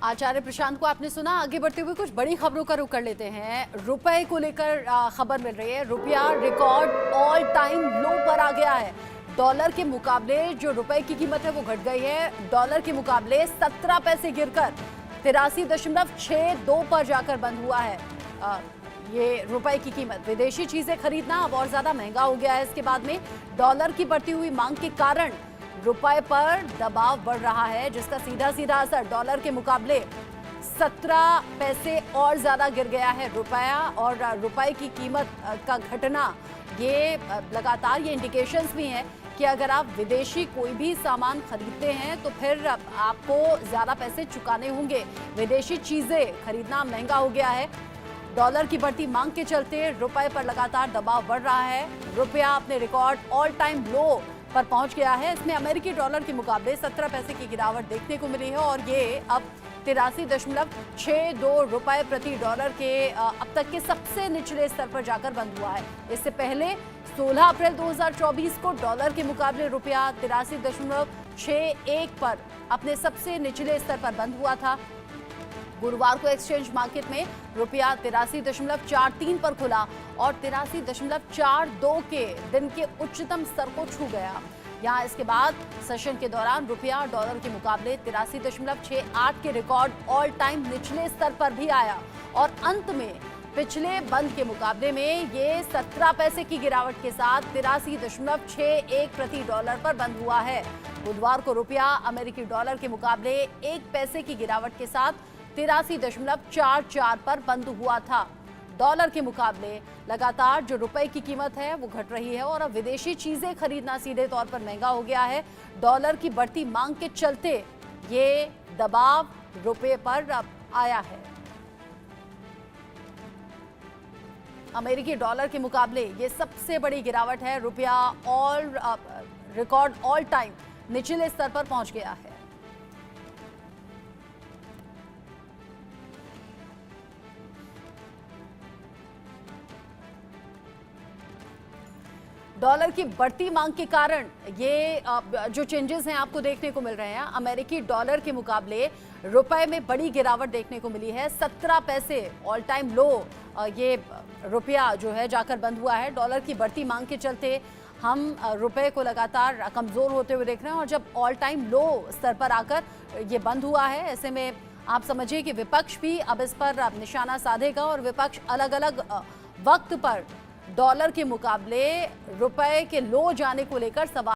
आचार्य प्रशांत को आपने सुना। आगे बढ़ते हुए कुछ बड़ी खबरों का रुख कर लेते हैं। रुपए को लेकर खबर मिल रही है। रुपया रिकॉर्ड ऑल टाइम लो पर आ गया है। डॉलर के मुकाबले जो रुपए की कीमत है वो घट गई है। डॉलर के मुकाबले 17 पैसे गिरकर 83.62 पर जाकर बंद हुआ है। ये रुपए की कीमत। विदेशी चीजें खरीदना अब और ज्यादा महंगा हो गया है। इसके बाद में डॉलर की बढ़ती हुई मांग के कारण रुपए पर दबाव बढ़ रहा है, जिसका सीधा सीधा असर डॉलर के मुकाबले 17 पैसे और ज्यादा गिर गया है रुपया। और रुपए की कीमत का घटना ये लगातार ये इंडिकेशंस भी हैं कि अगर आप विदेशी कोई भी सामान खरीदते हैं तो फिर आपको ज्यादा पैसे चुकाने होंगे। विदेशी चीजें खरीदना महंगा हो गया है। डॉलर की बढ़ती मांग के चलते रुपए पर लगातार दबाव बढ़ रहा है। रुपया अपने रिकॉर्ड ऑल टाइम लो पर पहुंच गया है। इसमें अमेरिकी डॉलर के मुकाबले 17 पैसे की गिरावट देखने को मिली है और ये अब 83.62 रुपए प्रति डॉलर के अब तक के सबसे निचले स्तर पर जाकर बंद हुआ है। इससे पहले 16 अप्रैल 2024 को डॉलर के मुकाबले रुपया 83.61 पर अपने सबसे निचले स्तर पर बंद हुआ था। गुरुवार को एक्सचेंज मार्केट में रुपया 83.43 पर खुला और 83.42 के दिन के उच्चतम स्तर को छू गया। यहाँ इसके बाद सेशन के दौरान रुपया डॉलर के मुकाबले 83.68 के रिकॉर्ड ऑल टाइम निचले स्तर पर भी आया और अंत में पिछले बंद के मुकाबले में ये 17 पैसे की गिरावट के साथ 83.61 प्रति डॉलर पर बंद हुआ है। बुधवार को रुपया अमेरिकी डॉलर के मुकाबले 1 पैसे की गिरावट के साथ 83.44 पर बंद हुआ था। डॉलर के मुकाबले लगातार जो रुपए की कीमत है वो घट रही है और अब विदेशी चीजें खरीदना सीधे तौर पर महंगा हो गया है। डॉलर की बढ़ती मांग के चलते ये दबाव रुपए पर अब आया है। अमेरिकी डॉलर के मुकाबले ये सबसे बड़ी गिरावट है। रुपया रिकॉर्ड ऑल टाइम निचले स्तर पर पहुंच गया है। डॉलर की बढ़ती मांग के कारण ये जो चेंजेस हैं आपको देखने को मिल रहे हैं। अमेरिकी डॉलर के मुकाबले रुपए में बड़ी गिरावट देखने को मिली है। 17 पैसे ऑल टाइम लो ये रुपया जो है जाकर बंद हुआ है। डॉलर की बढ़ती मांग के चलते हम रुपए को लगातार कमजोर होते हुए देख रहे हैं और जब ऑल टाइम लो स्तर पर आकर ये बंद हुआ है, ऐसे में आप समझिए कि विपक्ष भी अब इस पर निशाना साधेगा और विपक्ष अलग अलग वक्त पर डॉलर के मुकाबले रुपए के लो जाने को लेकर सवाल